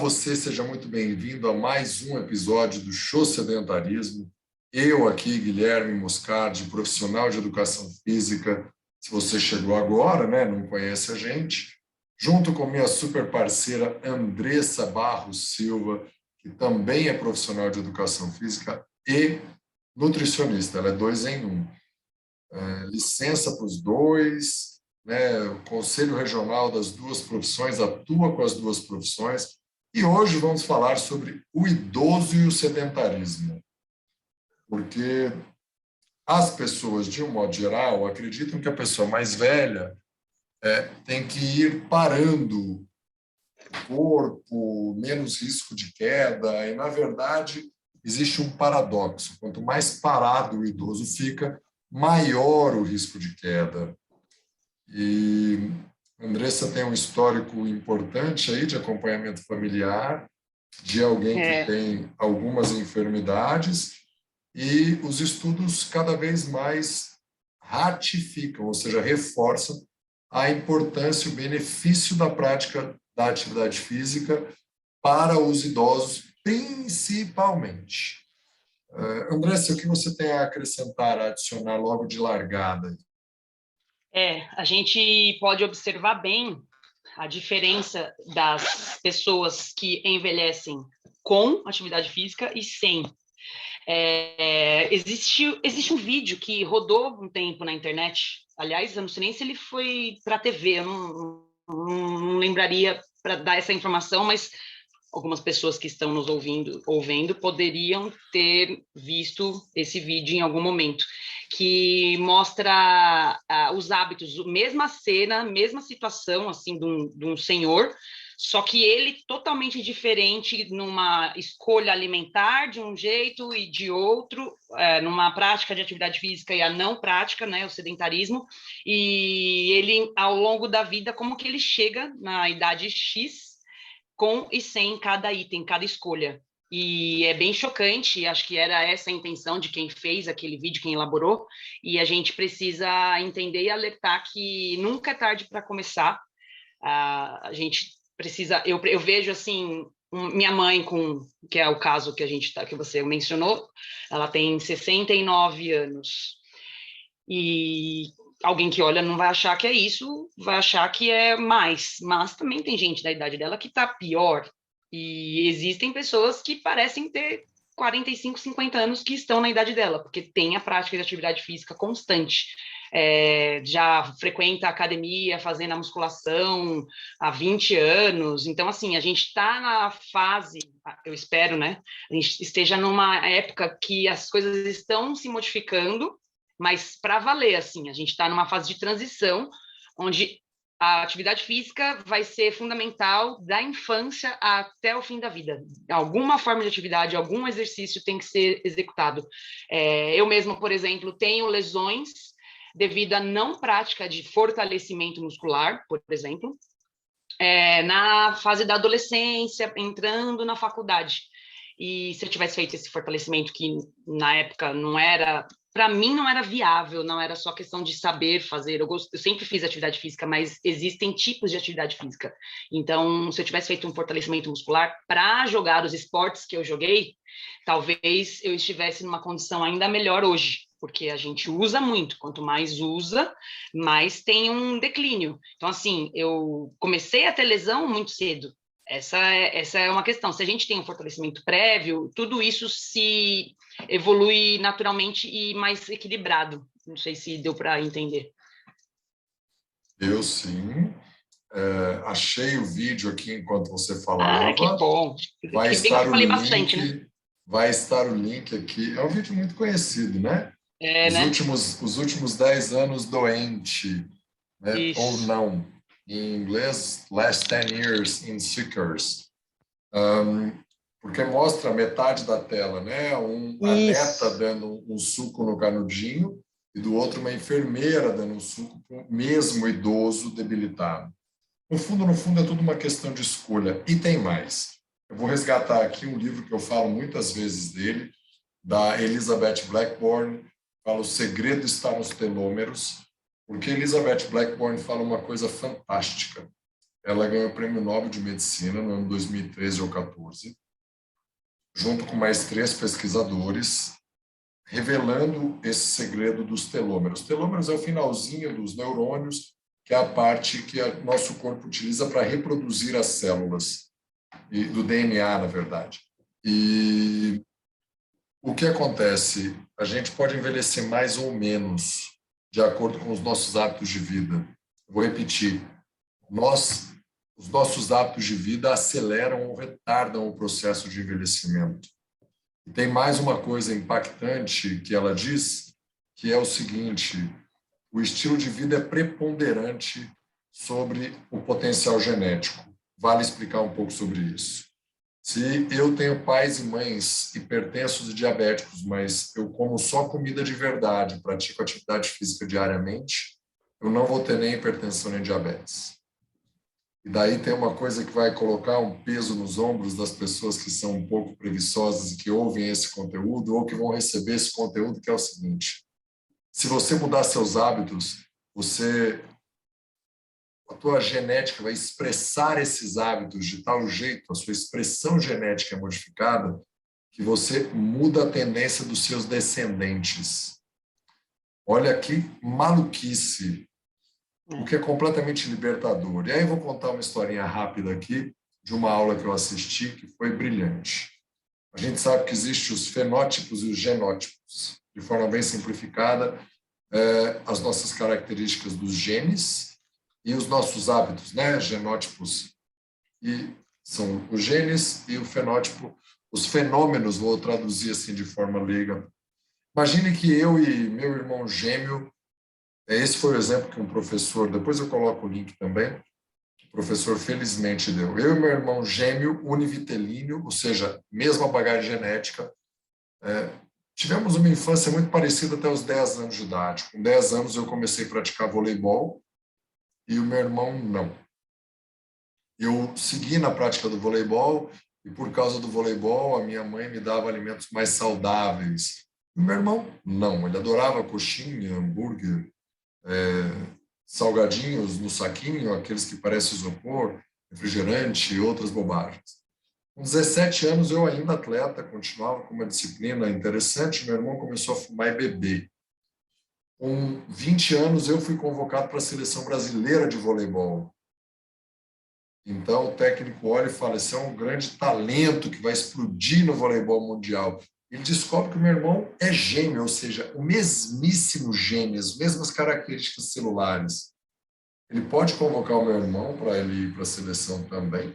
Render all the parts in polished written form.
você, seja muito bem-vindo a mais um episódio do Show Sedentarismo. Eu aqui, Guilherme Moscardi, profissional de educação física. Se você chegou agora, né, não conhece a gente, junto com minha super parceira Andressa Barros Silva, que também é profissional de educação física e nutricionista. Ela é 2 em 1. Licença para os dois, né? O Conselho Regional das duas profissões atua com as duas profissões. E hoje vamos falar sobre o idoso e o sedentarismo. Porque as pessoas, de um modo geral, acreditam que a pessoa mais velha tem que ir parando o corpo, menos risco de queda, e, na verdade, existe um paradoxo. Quanto mais parado o idoso fica, maior o risco de queda. E a Andressa tem um histórico importante aí de acompanhamento familiar, de alguém que tem algumas enfermidades, e os estudos cada vez mais ratificam, ou seja, reforçam a importância e o benefício da prática da atividade física para os idosos, principalmente. Andressa, o que você tem a acrescentar, a adicionar logo de largada? A gente pode observar bem a diferença das pessoas que envelhecem com atividade física e sem. Existe um vídeo que rodou um tempo na internet, aliás, eu não sei nem se ele foi para a TV, eu não lembraria para dar essa informação, mas algumas pessoas que estão nos ouvindo poderiam ter visto esse vídeo em algum momento, que mostra os hábitos, mesma cena, mesma situação, assim, de um senhor, só que ele totalmente diferente numa escolha alimentar de um jeito e de outro, numa prática de atividade física e a não prática, né, o sedentarismo, e ele, ao longo da vida, como que ele chega na idade X, com e sem cada item, cada escolha. E é bem chocante, acho que era essa a intenção de quem fez aquele vídeo, quem elaborou, e a gente precisa entender e alertar que nunca é tarde para começar. A gente precisa, eu vejo assim, minha mãe, que é o caso que que você mencionou, ela tem 69 anos, e alguém que olha não vai achar que é isso, vai achar que é mais, mas também tem gente da idade dela que está pior, e existem pessoas que parecem ter 45, 50 anos que estão na idade dela, porque tem a prática de atividade física constante, já frequenta a academia, fazendo a musculação há 20 anos, então assim, a gente está na fase, eu espero, né, a gente esteja numa época que as coisas estão se modificando, mas para valer, assim, a gente está numa fase de transição, onde a atividade física vai ser fundamental da infância até o fim da vida. Alguma forma de atividade, algum exercício tem que ser executado. Eu mesma, por exemplo, tenho lesões devido à não prática de fortalecimento muscular, por exemplo, na fase da adolescência, entrando na faculdade. E se eu tivesse feito esse fortalecimento, que na época não era, para mim não era viável, não era só questão de saber fazer, eu sempre fiz atividade física, mas existem tipos de atividade física. Então, se eu tivesse feito um fortalecimento muscular para jogar os esportes que eu joguei, talvez eu estivesse numa condição ainda melhor hoje, porque a gente usa muito, quanto mais usa, mais tem um declínio. Então, assim, eu comecei a ter lesão muito cedo. Essa é uma questão. Se a gente tem um fortalecimento prévio, tudo isso se evolui naturalmente e mais equilibrado. Não sei se deu para entender. Eu sim. Achei o vídeo aqui enquanto você falava. Que bom. Vai que bem que estar eu o falei link, bastante, né? vai estar o link aqui. É um vídeo muito conhecido, né? Né? Os últimos 10 anos doente, né? Ou Isso. não. Em inglês, Last 10 Years in Sickers. Porque mostra metade da tela, né? A neta dando um suco no canudinho e do outro uma enfermeira dando um suco para o mesmo idoso debilitado. No fundo, é tudo uma questão de escolha. E tem mais. Eu vou resgatar aqui um livro que eu falo muitas vezes dele, da Elizabeth Blackburn, fala O Segredo Está nos Telômeros, porque Elizabeth Blackburn fala uma coisa fantástica. ela ganhou o Prêmio Nobel de Medicina no ano 2013 ou 14, junto com mais 3 pesquisadores, revelando esse segredo dos telômeros. Os telômeros é o finalzinho dos neurônios, que é a parte que o nosso corpo utiliza para reproduzir as células, e do DNA, na verdade. E o que acontece? A gente pode envelhecer mais ou menos, de acordo com os nossos hábitos de vida. Vou repetir. Os nossos hábitos de vida aceleram ou retardam o processo de envelhecimento. E tem mais uma coisa impactante que ela diz, que é o seguinte: o estilo de vida é preponderante sobre o potencial genético. Vale explicar um pouco sobre isso. Se eu tenho pais e mães hipertensos e diabéticos, mas eu como só comida de verdade, pratico atividade física diariamente, eu não vou ter nem hipertensão nem diabetes. E daí tem uma coisa que vai colocar um peso nos ombros das pessoas que são um pouco preguiçosas e que ouvem esse conteúdo ou que vão receber esse conteúdo, que é o seguinte: se você mudar seus hábitos, a tua genética vai expressar esses hábitos de tal jeito, a sua expressão genética é modificada, que você muda a tendência dos seus descendentes. Olha que maluquice, o que é completamente libertador. E aí eu vou contar uma historinha rápida aqui de uma aula que eu assisti que foi brilhante. A gente sabe que existem os fenótipos e os genótipos. De forma bem simplificada, as nossas características dos genes e os nossos hábitos, né? Genótipos e são os genes e o fenótipo, os fenômenos, vou traduzir assim de forma leiga. Imagine que eu e meu irmão gêmeo, esse foi o exemplo que um professor, depois eu coloco o link também, o professor felizmente deu. Eu e meu irmão gêmeo univitelíneo, ou seja, mesma bagagem genética, tivemos uma infância muito parecida até os 10 anos de idade. Com 10 anos eu comecei a praticar voleibol e o meu irmão não. Eu segui na prática do voleibol e por causa do voleibol a minha mãe me dava alimentos mais saudáveis. O meu irmão não, ele adorava coxinha, hambúrguer, salgadinhos no saquinho, aqueles que parecem isopor, refrigerante e outras bobagens. Com 17 anos, eu ainda atleta, continuava com uma disciplina interessante, meu irmão começou a fumar e beber. Com 20 anos, eu fui convocado para a seleção brasileira de voleibol. Então, o técnico olha e fala: esse é um grande talento que vai explodir no voleibol mundial. Ele descobre que o meu irmão é gêmeo, ou seja, o mesmíssimo gênio, as mesmas características celulares. Ele pode convocar o meu irmão para ele ir para a seleção também?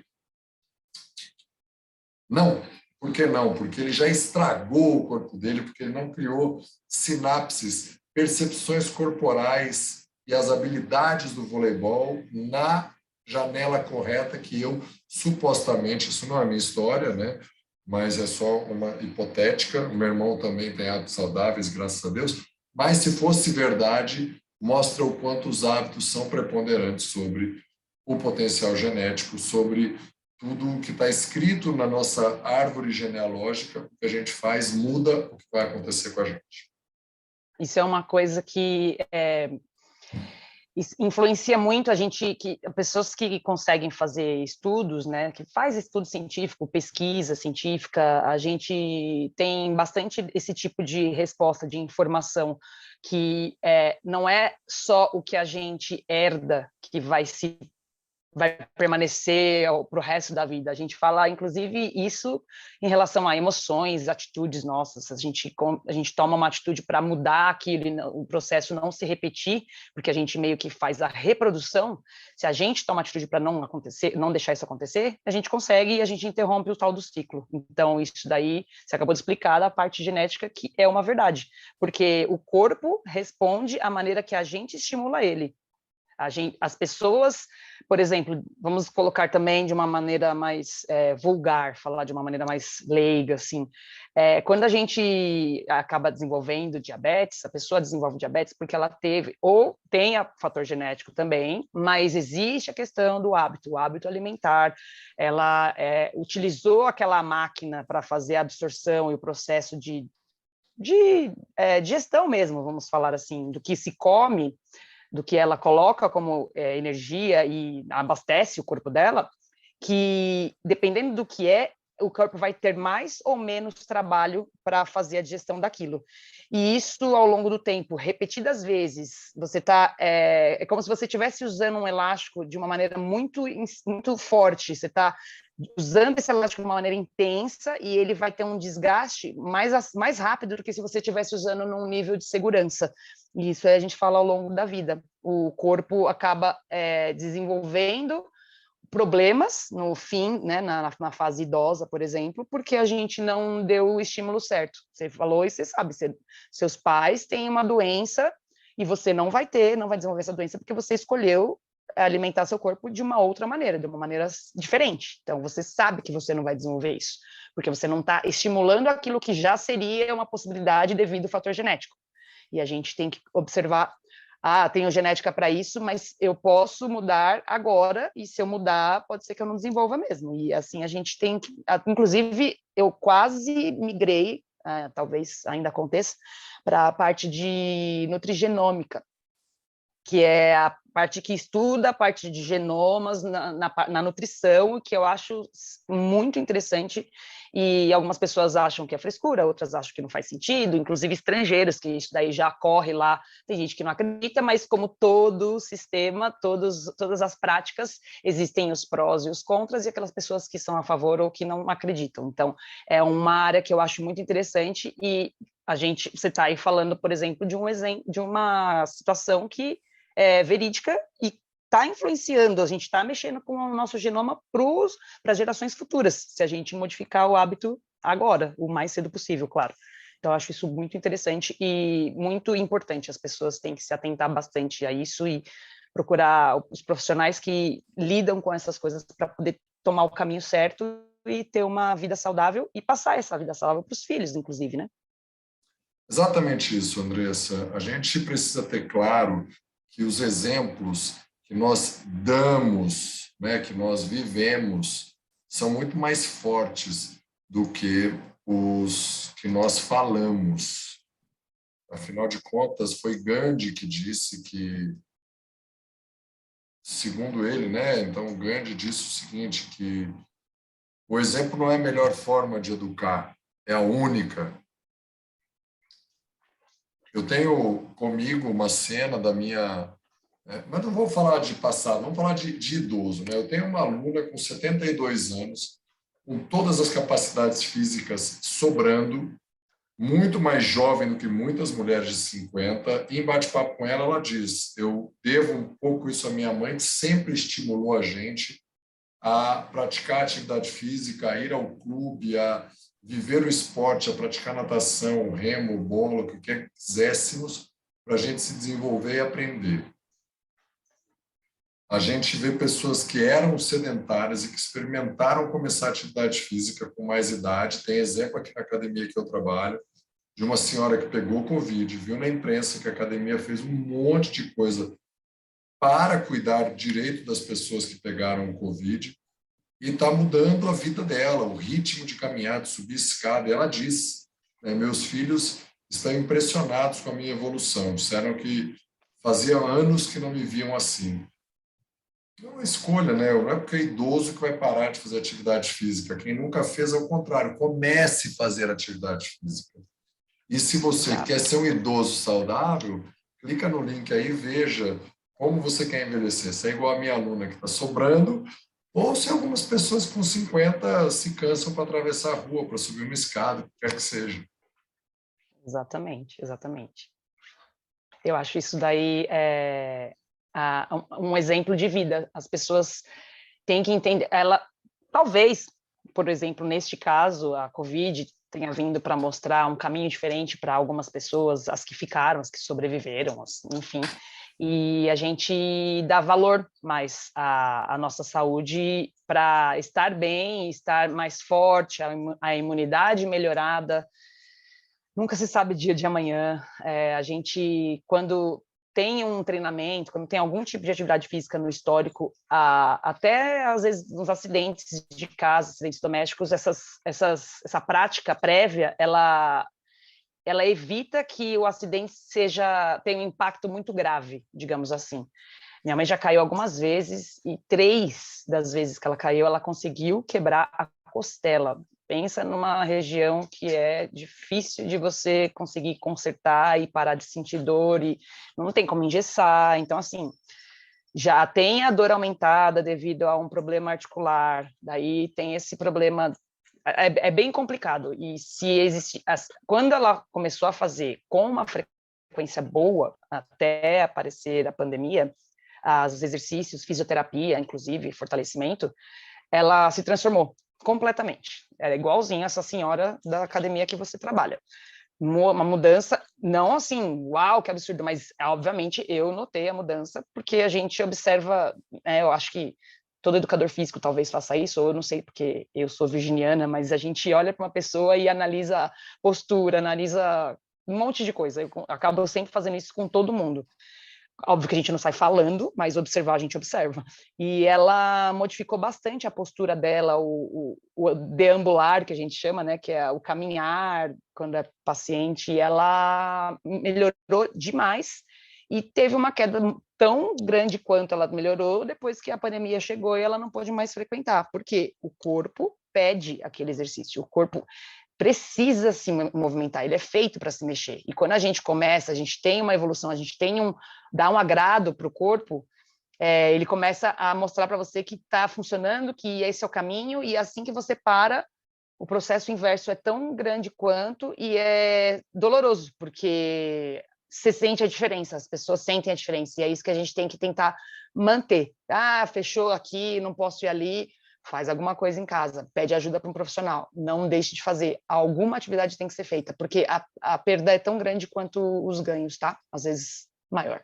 Não. Por que não? Porque ele já estragou o corpo dele, porque ele não criou sinapses, percepções corporais e as habilidades do voleibol na janela correta que eu, supostamente, isso não é a minha história, né? Mas é só uma hipotética. O meu irmão também tem hábitos saudáveis, graças a Deus. Mas, se fosse verdade, mostra o quanto os hábitos são preponderantes sobre o potencial genético, sobre tudo o que está escrito na nossa árvore genealógica. O que a gente faz muda o que vai acontecer com a gente. Isso é uma coisa que influencia muito a gente, que pessoas que conseguem fazer estudos, né, que faz estudo científico, pesquisa científica, a gente tem bastante esse tipo de resposta, de informação, que não é só o que a gente herda que vai permanecer para o resto da vida. A gente fala, inclusive, isso em relação a emoções, atitudes nossas. A gente toma uma atitude para mudar aquilo, o processo não se repetir, porque a gente meio que faz a reprodução. Se a gente toma atitude para não acontecer, não deixar isso acontecer, a gente consegue e a gente interrompe o tal do ciclo. Então, isso daí, você acabou de explicar da parte genética, que é uma verdade, porque o corpo responde à maneira que a gente estimula ele. As pessoas, por exemplo, vamos colocar também de uma maneira mais vulgar, falar de uma maneira mais leiga, assim, quando a gente acaba desenvolvendo diabetes, a pessoa desenvolve diabetes porque ela teve, ou tem fator genético também, mas existe a questão do hábito, o hábito alimentar, ela utilizou aquela máquina para fazer a absorção e o processo de digestão mesmo, vamos falar assim, do que se come, do que ela coloca como energia e abastece o corpo dela, que dependendo do que o corpo vai ter mais ou menos trabalho para fazer a digestão daquilo. E isso, ao longo do tempo, repetidas vezes, você está... É como se você estivesse usando um elástico de uma maneira muito, muito forte. Você está usando esse elástico de uma maneira intensa e ele vai ter um desgaste mais rápido do que se você estivesse usando num nível de segurança. E isso aí a gente fala ao longo da vida. O corpo acaba desenvolvendo problemas no fim, né, na fase idosa, por exemplo, porque a gente não deu o estímulo certo. Você falou e você sabe, seus pais têm uma doença e você não vai desenvolver essa doença porque você escolheu alimentar seu corpo de uma outra maneira, de uma maneira diferente. Então, você sabe que você não vai desenvolver isso, porque você não está estimulando aquilo que já seria uma possibilidade devido ao fator genético. E a gente tem que observar, tenho genética para isso, mas eu posso mudar agora, e se eu mudar, pode ser que eu não desenvolva mesmo. E assim, a gente tem que... Inclusive, eu quase migrei, talvez ainda aconteça, para a parte de nutrigenômica, que é a parte que estuda a parte de genomas na nutrição, que eu acho muito interessante, e algumas pessoas acham que é frescura, outras acham que não faz sentido, inclusive estrangeiros, que isso daí já corre lá, tem gente que não acredita, mas como todo sistema, todas as práticas, existem os prós e os contras, e aquelas pessoas que são a favor ou que não acreditam. Então, é uma área que eu acho muito interessante, e você está aí falando, por exemplo, de uma situação que é verídica e está influenciando, a gente está mexendo com o nosso genoma para gerações futuras, se a gente modificar o hábito agora, o mais cedo possível, claro. Então, eu acho isso muito interessante e muito importante. As pessoas têm que se atentar bastante a isso e procurar os profissionais que lidam com essas coisas para poder tomar o caminho certo e ter uma vida saudável e passar essa vida saudável para os filhos, inclusive, né? Exatamente isso, Andressa. A gente precisa ter claro que os exemplos que nós damos, né, que nós vivemos, são muito mais fortes do que os que nós falamos. Afinal de contas, foi Gandhi que disse que, segundo ele, né, então Gandhi disse o seguinte, que o exemplo não é a melhor forma de educar, é a única. Eu tenho comigo uma cena da minha... Mas não vou falar de passado, vamos falar de idoso. Né? Eu tenho uma aluna com 72 anos, com todas as capacidades físicas sobrando, muito mais jovem do que muitas mulheres de 50, e em bate-papo com ela, ela diz, eu devo um pouco isso à minha mãe, que sempre estimulou a gente a praticar atividade física, a ir ao clube, a viver o esporte, a praticar natação, remo, bola, o que quer que quiséssemos, para a gente se desenvolver e aprender. A gente vê pessoas que eram sedentárias e que experimentaram começar atividade física com mais idade. Tem exemplo aqui na academia que eu trabalho, de uma senhora que pegou Covid, viu na imprensa que a academia fez um monte de coisa para cuidar direito das pessoas que pegaram o Covid e está mudando a vida dela, o ritmo de caminhar, de subir escada. E ela diz, né, meus filhos estão impressionados com a minha evolução. Disseram que fazia anos que não me viam assim. É uma escolha, né? Não é porque é idoso que vai parar de fazer atividade física. Quem nunca fez, ao contrário, comece a fazer atividade física. E se você quer ser um idoso saudável, clica no link aí e veja como você quer envelhecer. Se é igual a minha aluna que está sobrando, ou se algumas pessoas com 50 se cansam para atravessar a rua, para subir uma escada, o que quer que seja. Exatamente, exatamente. Eu acho isso daí um exemplo de vida. As pessoas têm que entender. Talvez, por exemplo, neste caso, a Covid tenha vindo para mostrar um caminho diferente para algumas pessoas, as que ficaram, as que sobreviveram, enfim. E a gente dá valor mais à nossa saúde para estar bem, estar mais forte, a imunidade melhorada. Nunca se sabe dia de amanhã. A gente, quando tem um treinamento, quando tem algum tipo de atividade física no histórico, até às vezes nos acidentes de casa, acidentes domésticos, essa prática prévia, ela ela evita que o acidente tenha um impacto muito grave, digamos assim. Minha mãe já caiu algumas vezes e 3 das vezes que ela caiu, ela conseguiu quebrar a costela. Pensa numa região que é difícil de você conseguir consertar e parar de sentir dor, e não tem como engessar. Então, assim, já tem a dor aumentada devido a um problema articular, daí tem esse problema, é bem complicado. E se existe, quando ela começou a fazer com uma frequência boa, até aparecer a pandemia, os exercícios, fisioterapia, inclusive, fortalecimento, ela se transformou completamente. Era igualzinha essa senhora da academia que você trabalha. Uma mudança, não assim, uau, que absurdo, mas obviamente eu notei a mudança, porque a gente observa, eu acho que todo educador físico talvez faça isso, ou eu não sei, porque eu sou virginiana, mas a gente olha para uma pessoa e analisa postura, analisa um monte de coisa. Eu acabo sempre fazendo isso com todo mundo. Óbvio que a gente não sai falando, mas observar a gente observa. E ela modificou bastante a postura dela, o deambular, que a gente chama, né, que é o caminhar quando é paciente, e ela melhorou demais e teve uma queda tão grande quanto ela melhorou depois que a pandemia chegou e ela não pôde mais frequentar, porque o corpo pede aquele exercício, o corpo precisa se movimentar, ele é feito para se mexer. E quando a gente começa, a gente tem uma evolução, a gente dá um agrado para o corpo, ele começa a mostrar para você que está funcionando, que esse é o caminho, e assim que você para, o processo inverso é tão grande quanto e é doloroso, porque você sente a diferença, as pessoas sentem a diferença, e é isso que a gente tem que tentar manter. Ah, fechou aqui, não posso ir ali, faz alguma coisa em casa, pede ajuda para um profissional, não deixe de fazer, alguma atividade tem que ser feita, porque a perda é tão grande quanto os ganhos, tá? Às vezes maior.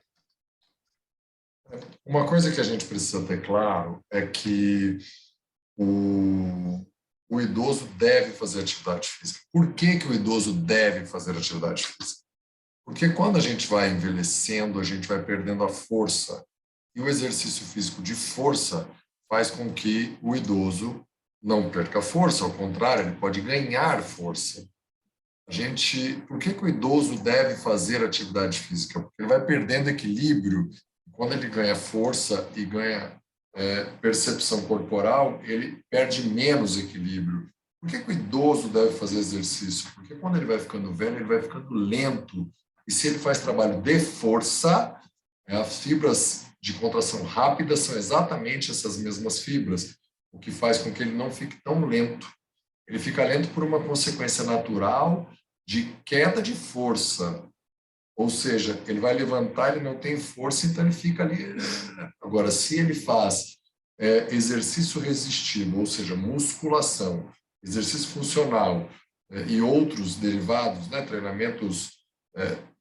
Uma coisa que a gente precisa ter claro é que o idoso deve fazer atividade física. Por que que o idoso deve fazer atividade física? Porque quando a gente vai envelhecendo, a gente vai perdendo a força. E o exercício físico de força faz com que o idoso não perca força, ao contrário, ele pode ganhar força. Por que que o idoso deve fazer atividade física? Porque ele vai perdendo equilíbrio. Quando ele ganha força e ganha percepção corporal, ele perde menos equilíbrio. Por que que o idoso deve fazer exercício? Porque quando ele vai ficando velho, ele vai ficando lento. E se ele faz trabalho de força, as fibras de contração rápida são exatamente essas mesmas fibras, o que faz com que ele não fique tão lento. Ele fica lento por uma consequência natural de queda de força. Ou seja, ele vai levantar, ele não tem força, então ele fica ali. Agora, se ele faz exercício resistivo, ou seja, musculação, exercício funcional e outros derivados, né, treinamentos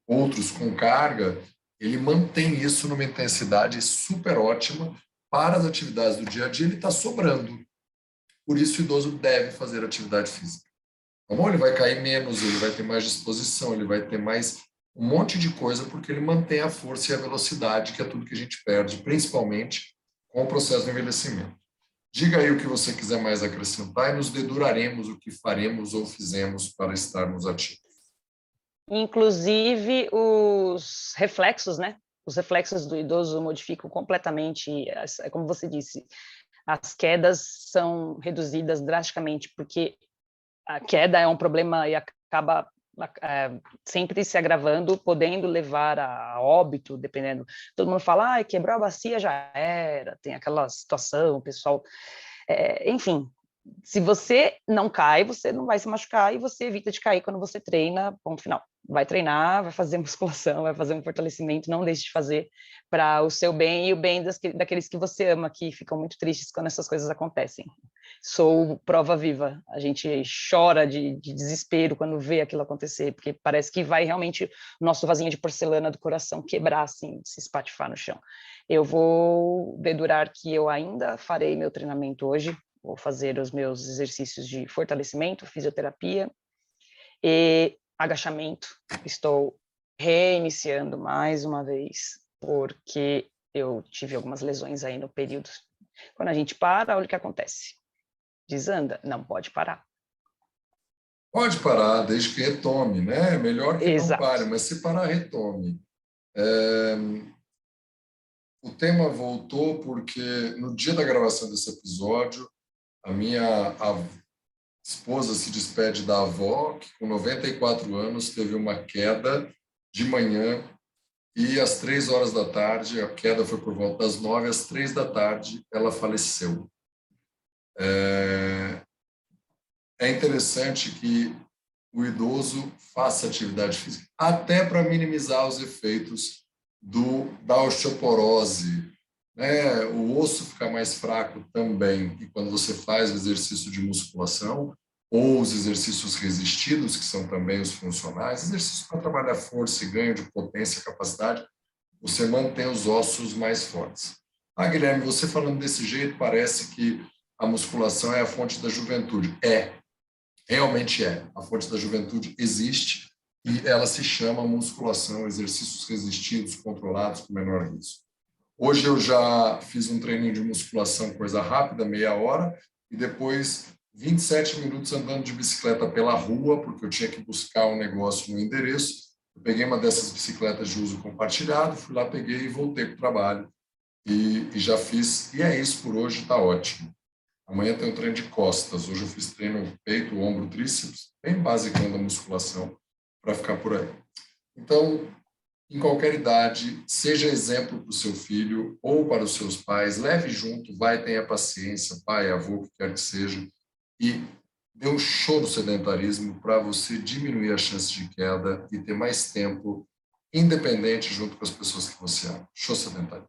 outros com carga, ele mantém isso numa intensidade super ótima para as atividades do dia a dia, ele está sobrando. Por isso, o idoso deve fazer atividade física. Tá bom? Ele vai cair menos, ele vai ter mais disposição, ele vai ter mais um monte de coisa, porque ele mantém a força e a velocidade, que é tudo que a gente perde, principalmente com o processo de envelhecimento. Diga aí o que você quiser mais acrescentar e nos deduraremos o que faremos ou fizemos para estarmos ativos. Inclusive os reflexos, né? Os reflexos do idoso modificam completamente, como você disse, as quedas são reduzidas drasticamente, porque a queda é um problema e acaba sempre se agravando, podendo levar a óbito, dependendo. Todo mundo fala, quebrou a bacia, já era, tem aquela situação, o pessoal... enfim, se você não cai, você não vai se machucar e você evita de cair quando você treina, ponto final. Vai treinar, vai fazer musculação, vai fazer um fortalecimento, não deixe de fazer para o seu bem e o bem daqueles que você ama, que ficam muito tristes quando essas coisas acontecem. Sou prova viva, a gente chora de desespero quando vê aquilo acontecer, porque parece que vai realmente o nosso vasinho de porcelana do coração quebrar, assim, se espatifar no chão. Eu vou dedurar que eu ainda farei meu treinamento hoje, vou fazer os meus exercícios de fortalecimento, fisioterapia e agachamento. Estou reiniciando mais uma vez, porque eu tive algumas lesões aí no período. Quando a gente para, olha o que acontece. Desanda, não pode parar. Pode parar, desde que retome, né? É melhor que não pare, Exato. mas se parar, retome. É, o tema voltou porque no dia da gravação desse episódio, a minha esposa se despede da avó, que com 94 anos teve uma queda de manhã e às 3 horas da tarde, a queda foi por volta das 9, às 3 da tarde, ela faleceu. É interessante que o idoso faça atividade física, até para minimizar os efeitos da osteoporose, né? O osso fica mais fraco também, e quando você faz o exercício de musculação, ou os exercícios resistidos, que são também os funcionais, exercícios para trabalhar força e ganho de potência e capacidade, você mantém os ossos mais fortes. Ah, Guilherme, você falando desse jeito, parece que a musculação é a fonte da juventude. Realmente é. A fonte da juventude existe e ela se chama musculação, exercícios resistidos, controlados com menor risco. Hoje eu já fiz um treininho de musculação, coisa rápida, meia hora, e depois 27 minutos andando de bicicleta pela rua, porque eu tinha que buscar um negócio no endereço. Eu peguei uma dessas bicicletas de uso compartilhado, fui lá, peguei e voltei para o trabalho. E já fiz, e é isso por hoje, está ótimo. Amanhã tem um treino de costas. Hoje eu fiz treino peito, ombro, tríceps, bem basicão da musculação, para ficar por aí. Então, em qualquer idade, seja exemplo para o seu filho ou para os seus pais, leve junto, vai, tenha paciência, pai, avô, o que quer que seja, e dê um show no sedentarismo para você diminuir a chance de queda e ter mais tempo independente junto com as pessoas que você ama. Show sedentário.